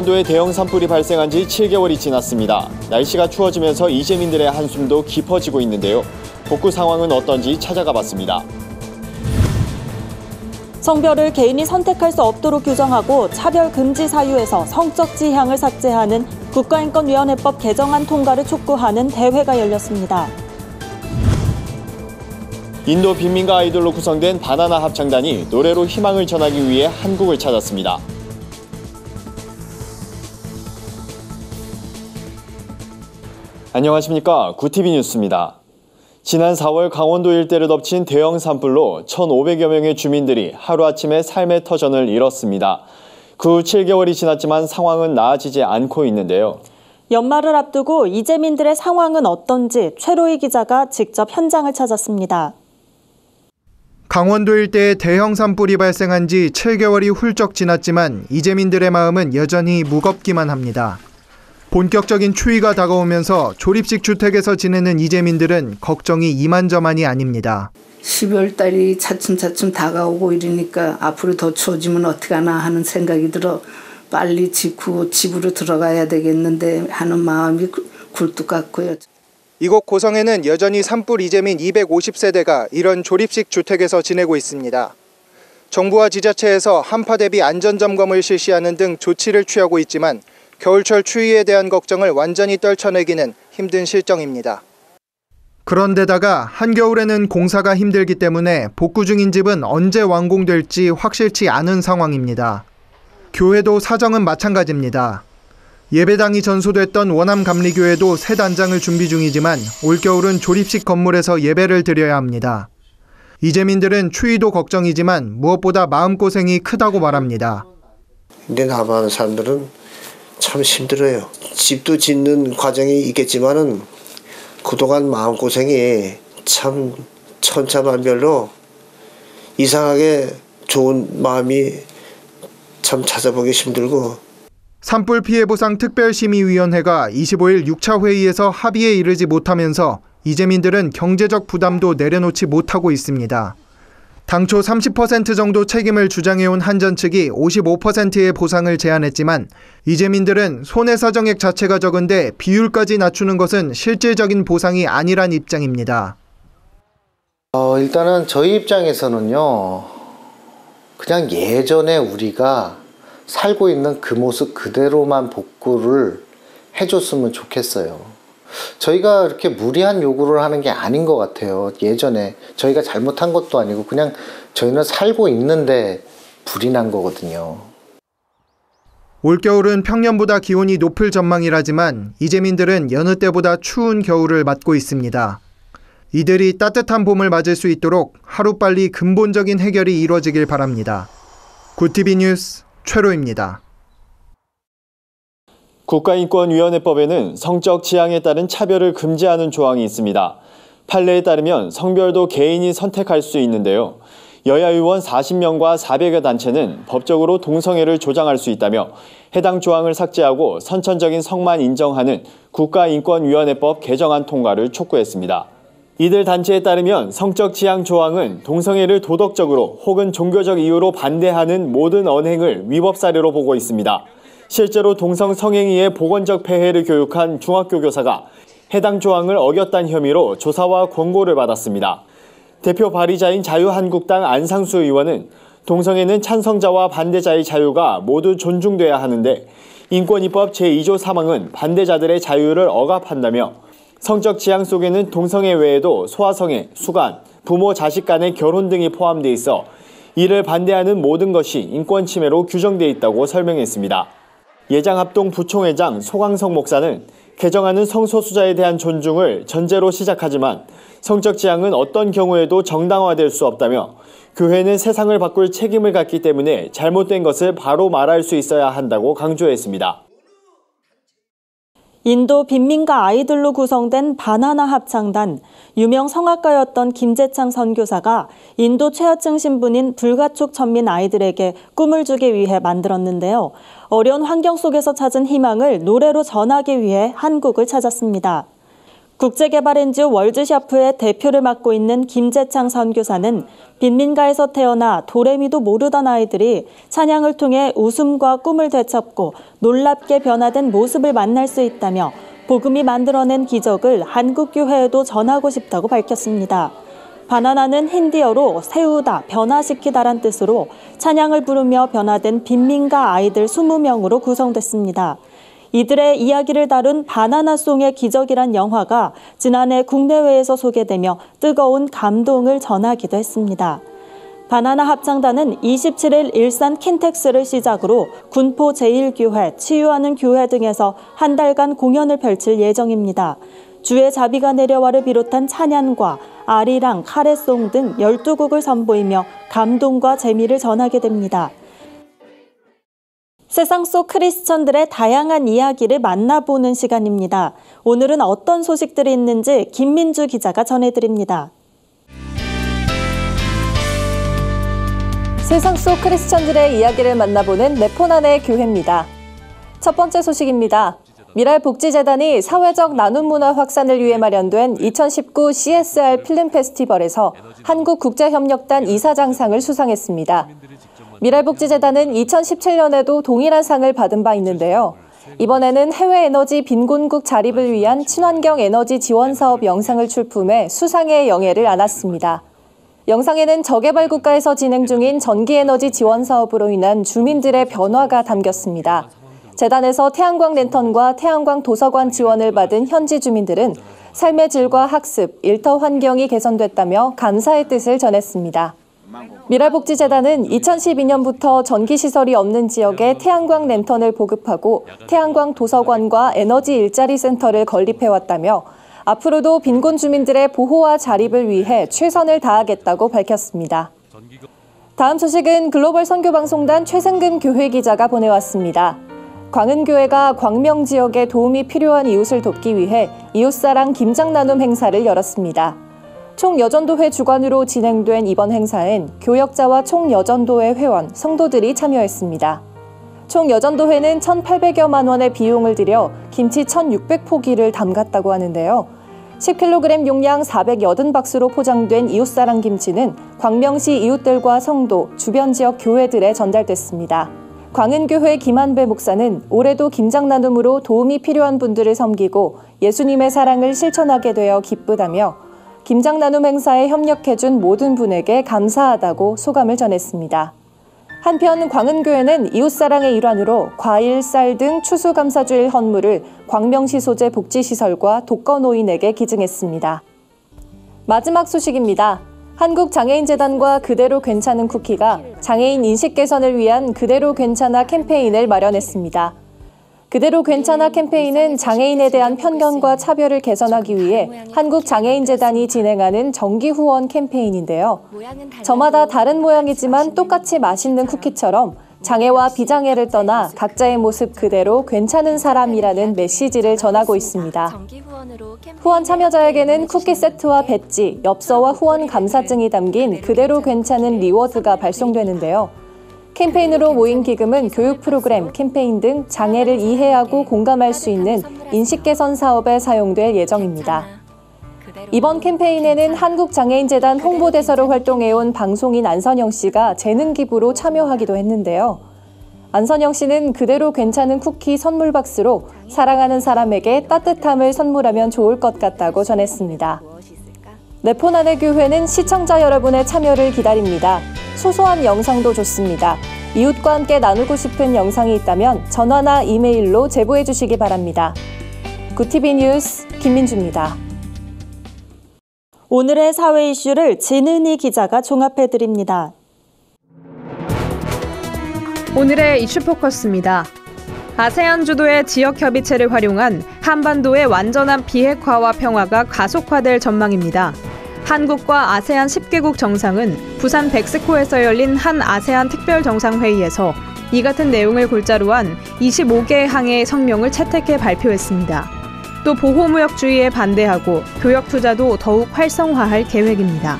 강원도에 대형 산불이 발생한 지 7개월이 지났습니다. 날씨가 추워지면서 이재민들의 한숨도 깊어지고 있는데요. 복구 상황은 어떤지 찾아가 봤습니다. 성별을 개인이 선택할 수 없도록 규정하고 차별 금지 사유에서 성적 지향을 삭제하는 국가인권위원회법 개정안 통과를 촉구하는 대회가 열렸습니다. 인도 빈민가 아이돌로 구성된 바나나 합창단이 노래로 희망을 전하기 위해 한국을 찾았습니다. 안녕하십니까. 구티비 뉴스입니다. 지난 4월 강원도 일대를 덮친 대형 산불로 1,500여 명의 주민들이 하루아침에 삶의 터전을 잃었습니다. 그 후 7개월이 지났지만 상황은 나아지지 않고 있는데요. 연말을 앞두고 이재민들의 상황은 어떤지 최로희 기자가 직접 현장을 찾았습니다. 강원도 일대에 대형 산불이 발생한 지 7개월이 훌쩍 지났지만 이재민들의 마음은 여전히 무겁기만 합니다. 본격적인 추위가 다가오면서 조립식 주택에서 지내는 이재민들은 걱정이 이만저만이 아닙니다. 12월 달이 차츰차츰 다가오고 이러니까 앞으로 더 추워지면 어떡하나 하는 생각이 들어 빨리 집으로 들어가야 되겠는데 하는 마음이 굴뚝 같고요. 이곳 고성에는 여전히 산불 이재민 250세대가 이런 조립식 주택에서 지내고 있습니다. 정부와 지자체에서 한파 대비 안전점검을 실시하는 등 조치를 취하고 있지만 겨울철 추위에 대한 걱정을 완전히 떨쳐내기는 힘든 실정입니다. 그런데다가 한겨울에는 공사가 힘들기 때문에 복구 중인 집은 언제 완공될지 확실치 않은 상황입니다. 교회도 사정은 마찬가지입니다. 예배당이 전소됐던 원암 감리교회도 새 단장을 준비 중이지만 올겨울은 조립식 건물에서 예배를 드려야 합니다. 이재민들은 추위도 걱정이지만 무엇보다 마음고생이 크다고 말합니다. 근데 남아하는 사람들은 참 힘들어요. 집도 짓는 과정이 있겠지만은 그동안 마음고생이 참 천차만별로 이상하게 좋은 마음이 참 찾아보기 힘들고. 산불 피해 보상 특별심의위원회가 25일 6차 회의에서 합의에 이르지 못하면서 이재민들은 경제적 부담도 내려놓지 못하고 있습니다. 당초 30% 정도 책임을 주장해온 한전 측이 55%의 보상을 제안했지만 이재민들은 손해사정액 자체가 적은데 비율까지 낮추는 것은 실질적인 보상이 아니란 입장입니다. 일단은 저희 입장에서는요. 그냥 예전에 우리가 살고 있는 그 모습 그대로만 복구를 해줬으면 좋겠어요. 저희가 이렇게 무리한 요구를 하는 게 아닌 것 같아요. 예전에 저희가 잘못한 것도 아니고 그냥 저희는 살고 있는데 불이 난 거거든요. 올겨울은 평년보다 기온이 높을 전망이라지만 이재민들은 여느 때보다 추운 겨울을 맞고 있습니다. 이들이 따뜻한 봄을 맞을 수 있도록 하루빨리 근본적인 해결이 이루어지길 바랍니다. 구티비 뉴스 최로입니다. 국가인권위원회법에는 성적 지향에 따른 차별을 금지하는 조항이 있습니다. 판례에 따르면 성별도 개인이 선택할 수 있는데요. 여야 의원 40명과 400여 단체는 법적으로 동성애를 조장할 수 있다며 해당 조항을 삭제하고 선천적인 성만 인정하는 국가인권위원회법 개정안 통과를 촉구했습니다. 이들 단체에 따르면 성적 지향 조항은 동성애를 도덕적으로 혹은 종교적 이유로 반대하는 모든 언행을 위법 사례로 보고 있습니다. 실제로 동성 성행위의 보건적 폐해를 교육한 중학교 교사가 해당 조항을 어겼다는 혐의로 조사와 권고를 받았습니다. 대표 발의자인 자유한국당 안상수 의원은 동성애는 찬성자와 반대자의 자유가 모두 존중돼야 하는데 인권입법 제2조 3항은 반대자들의 자유를 억압한다며 성적 지향 속에는 동성애 외에도 소아성애, 수간, 부모 자식 간의 결혼 등이 포함돼 있어 이를 반대하는 모든 것이 인권 침해로 규정돼 있다고 설명했습니다. 예장합동 부총회장 소강성 목사는 개정안은 성소수자에 대한 존중을 전제로 시작하지만 성적 지향은 어떤 경우에도 정당화될 수 없다며 교회는 세상을 바꿀 책임을 갖기 때문에 잘못된 것을 바로 말할 수 있어야 한다고 강조했습니다. 인도 빈민가 아이들로 구성된 바나나 합창단, 유명 성악가였던 김재창 선교사가 인도 최하층 신분인 불가촉 천민 아이들에게 꿈을 주기 위해 만들었는데요. 어려운 환경 속에서 찾은 희망을 노래로 전하기 위해 한국을 찾았습니다. 국제개발NGO 월드샤프의 대표를 맡고 있는 김재창 선교사는 빈민가에서 태어나 도레미도 모르던 아이들이 찬양을 통해 웃음과 꿈을 되찾고 놀랍게 변화된 모습을 만날 수 있다며 복음이 만들어낸 기적을 한국교회에도 전하고 싶다고 밝혔습니다. 바나나는 힌디어로 세우다, 변화시키다란 뜻으로 찬양을 부르며 변화된 빈민가 아이들 20명으로 구성됐습니다. 이들의 이야기를 다룬 바나나송의 기적이란 영화가 지난해 국내외에서 소개되며 뜨거운 감동을 전하기도 했습니다. 바나나 합창단은 27일 일산 킨텍스를 시작으로 군포 제1교회, 치유하는 교회 등에서 한 달간 공연을 펼칠 예정입니다. 주의 자비가 내려와를 비롯한 찬양과 아리랑, 카레송 등 12곡을 선보이며 감동과 재미를 전하게 됩니다. 세상 속 크리스천들의 다양한 이야기를 만나보는 시간입니다. 오늘은 어떤 소식들이 있는지 김민주 기자가 전해드립니다. 세상 속 크리스천들의 이야기를 만나보는 네포난의 교회입니다. 첫 번째 소식입니다. 미랄복지재단이 사회적 나눔 문화 확산을 위해 마련된 2019 CSR 필름 페스티벌에서 한국국제협력단 이사장상을 수상했습니다. 미랄복지재단은 2017년에도 동일한 상을 받은 바 있는데요. 이번에는 해외 에너지 빈곤국 자립을 위한 친환경 에너지 지원 사업 영상을 출품해 수상의 영예를 안았습니다. 영상에는 저개발 국가에서 진행 중인 전기에너지 지원 사업으로 인한 주민들의 변화가 담겼습니다. 재단에서 태양광 랜턴과 태양광 도서관 지원을 받은 현지 주민들은 삶의 질과 학습, 일터 환경이 개선됐다며 감사의 뜻을 전했습니다. 미랄복지재단은 2012년부터 전기시설이 없는 지역에 태양광 랜턴을 보급하고 태양광 도서관과 에너지 일자리 센터를 건립해왔다며 앞으로도 빈곤 주민들의 보호와 자립을 위해 최선을 다하겠다고 밝혔습니다. 다음 소식은 글로벌 선교방송단 최승금 교회 기자가 보내왔습니다. 광은교회가 광명 지역에 도움이 필요한 이웃을 돕기 위해 이웃사랑 김장나눔 행사를 열었습니다. 총여전도회 주관으로 진행된 이번 행사엔 교역자와 총여전도회 회원, 성도들이 참여했습니다. 총여전도회는 1,800여만 원의 비용을 들여 김치 1,600포기를 담갔다고 하는데요. 10kg 용량 480박스로 포장된 이웃사랑 김치는 광명시 이웃들과 성도, 주변 지역 교회들에 전달됐습니다. 광은교회 김한배 목사는 올해도 김장나눔으로 도움이 필요한 분들을 섬기고 예수님의 사랑을 실천하게 되어 기쁘다며 김장나눔 행사에 협력해준 모든 분에게 감사하다고 소감을 전했습니다. 한편 광은교회는 이웃사랑의 일환으로 과일, 쌀 등 추수감사주일 헌물을 광명시 소재 복지시설과 독거노인에게 기증했습니다. 마지막 소식입니다. 한국장애인재단과 그대로 괜찮은 쿠키가 장애인 인식 개선을 위한 그대로 괜찮아 캠페인을 마련했습니다. 그대로 괜찮아 캠페인은 장애인에 대한 편견과 차별을 개선하기 위해 한국장애인재단이 진행하는 정기 후원 캠페인인데요. 저마다 다른 모양이지만 똑같이 맛있는 쿠키처럼 장애와 비장애를 떠나 각자의 모습 그대로 괜찮은 사람이라는 메시지를 전하고 있습니다. 후원 참여자에게는 쿠키 세트와 배지, 엽서와 후원 감사증이 담긴 그대로 괜찮은 리워드가 발송되는데요. 캠페인으로 모인 기금은 교육 프로그램, 캠페인 등 장애를 이해하고 공감할 수 있는 인식 개선 사업에 사용될 예정입니다. 이번 캠페인에는 한국장애인재단 홍보대사로 활동해온 방송인 안선영 씨가 재능 기부로 참여하기도 했는데요. 안선영 씨는 그대로 괜찮은 쿠키 선물 박스로 사랑하는 사람에게 따뜻함을 선물하면 좋을 것 같다고 전했습니다. 네포난의 교회는 시청자 여러분의 참여를 기다립니다. 소소한 영상도 좋습니다. 이웃과 함께 나누고 싶은 영상이 있다면 전화나 이메일로 제보해 주시기 바랍니다. 굿TV 뉴스 김민주입니다. 오늘의 사회 이슈를 진은희 기자가 종합해드립니다. 오늘의 이슈 포커스입니다. 아세안 주도의 지역 협의체를 활용한 한반도의 완전한 비핵화와 평화가 가속화될 전망입니다. 한국과 아세안 10개국 정상은 부산 백스코에서 열린 한 아세안 특별정상회의에서 이 같은 내용을 골자로 한 25개 항의 성명을 채택해 발표했습니다. 또 보호무역주의에 반대하고 교역 투자도 더욱 활성화할 계획입니다.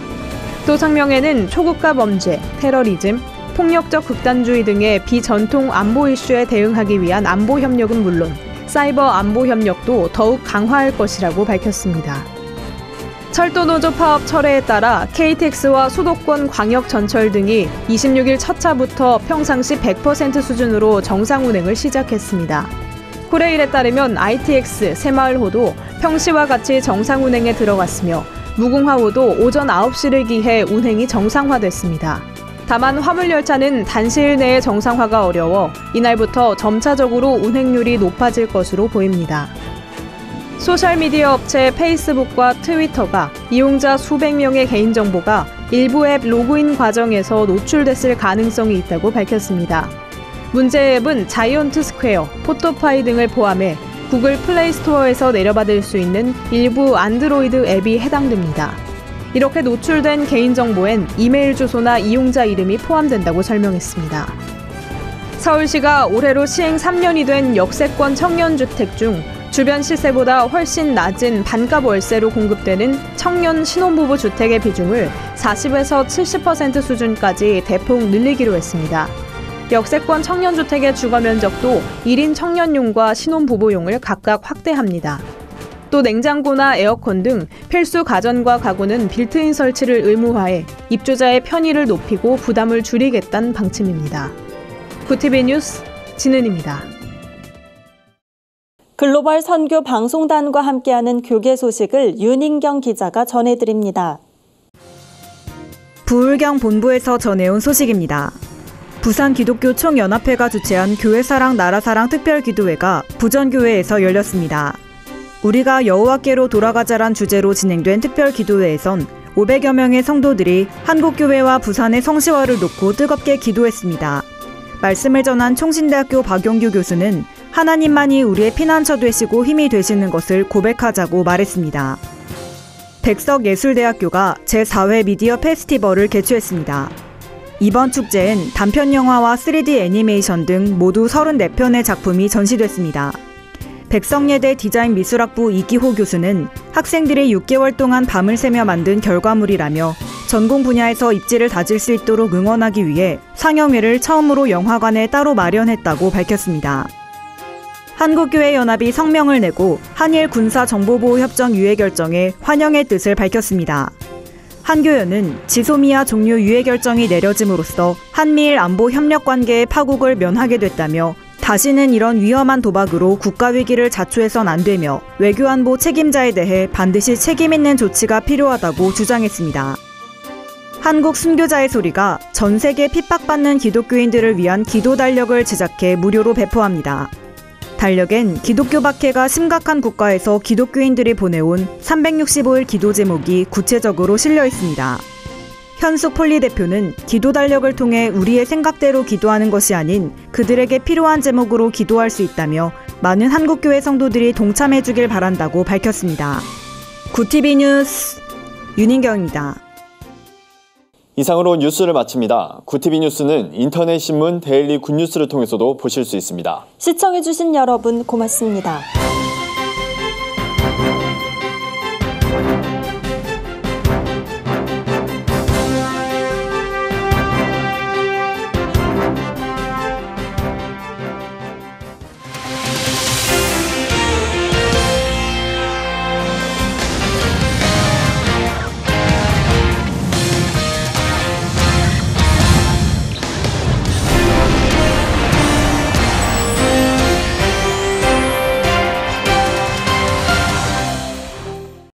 또 성명에는 초국가 범죄, 테러리즘, 폭력적 극단주의 등의 비전통 안보 이슈에 대응하기 위한 안보 협력은 물론 사이버 안보 협력도 더욱 강화할 것이라고 밝혔습니다. 철도노조 파업 철회에 따라 KTX와 수도권 광역전철 등이 26일 첫 차부터 평상시 100% 수준으로 정상 운행을 시작했습니다. 코레일에 따르면 ITX 새마을호도 평시와 같이 정상 운행에 들어갔으며 무궁화호도 오전 9시를 기해 운행이 정상화됐습니다. 다만 화물열차는 단시일 내에 정상화가 어려워 이날부터 점차적으로 운행률이 높아질 것으로 보입니다. 소셜미디어 업체 페이스북과 트위터가 이용자 수백 명의 개인정보가 일부 앱 로그인 과정에서 노출됐을 가능성이 있다고 밝혔습니다. 문제 앱은 자이언트 스퀘어, 포토파이 등을 포함해 구글 플레이 스토어에서 내려받을 수 있는 일부 안드로이드 앱이 해당됩니다. 이렇게 노출된 개인정보엔 이메일 주소나 이용자 이름이 포함된다고 설명했습니다. 서울시가 올해로 시행 3년이 된 역세권 청년주택 중 주변 시세보다 훨씬 낮은 반값 월세로 공급되는 청년 신혼부부 주택의 비중을 40에서 70% 수준까지 대폭 늘리기로 했습니다. 역세권 청년주택의 주거면적도 1인 청년용과 신혼부부용을 각각 확대합니다. 또 냉장고나 에어컨 등 필수 가전과 가구는 빌트인 설치를 의무화해 입주자의 편의를 높이고 부담을 줄이겠다는 방침입니다. 구티비 뉴스 진은입니다. 글로벌 선교 방송단과 함께하는 교계 소식을 윤인경 기자가 전해드립니다. 부울경 본부에서 전해온 소식입니다. 부산 기독교 총연합회가 주최한 교회사랑 나라사랑 특별기도회가 부전교회에서 열렸습니다. 우리가 여호와께로 돌아가자란 주제로 진행된 특별기도회에선 500여 명의 성도들이 한국교회와 부산의 성시화를 놓고 뜨겁게 기도했습니다. 말씀을 전한 총신대학교 박용규 교수는 하나님만이 우리의 피난처 되시고 힘이 되시는 것을 고백하자고 말했습니다. 백석예술대학교가 제4회 미디어 페스티벌을 개최했습니다. 이번 축제엔 단편 영화와 3D 애니메이션 등 모두 34편의 작품이 전시됐습니다. 백석예대 디자인 미술학부 이기호 교수는 학생들이 6개월 동안 밤을 새며 만든 결과물이라며 전공 분야에서 입지를 다질 수 있도록 응원하기 위해 상영회를 처음으로 영화관에 따로 마련했다고 밝혔습니다. 한국교회연합이 성명을 내고 한일 군사정보보호협정 유예 결정에 환영의 뜻을 밝혔습니다. 한교연은 지소미아 종료 유예 결정이 내려짐으로써 한미일 안보 협력 관계의 파국을 면하게 됐다며 다시는 이런 위험한 도박으로 국가위기를 자초해선 안 되며 외교안보 책임자에 대해 반드시 책임있는 조치가 필요하다고 주장했습니다. 한국 순교자의 소리가 전 세계 핍박받는 기독교인들을 위한 기도 달력을 제작해 무료로 배포합니다. 달력엔 기독교 박해가 심각한 국가에서 기독교인들이 보내온 365일 기도 제목이 구체적으로 실려 있습니다. 현숙 폴리 대표는 기도 달력을 통해 우리의 생각대로 기도하는 것이 아닌 그들에게 필요한 제목으로 기도할 수 있다며 많은 한국교회 성도들이 동참해 주길 바란다고 밝혔습니다. 구티비 뉴스 윤인경입니다. 이상으로 뉴스를 마칩니다. 구티비 뉴스는 인터넷 신문 데일리 굿뉴스를 통해서도 보실 수 있습니다. 시청해주신 여러분 고맙습니다.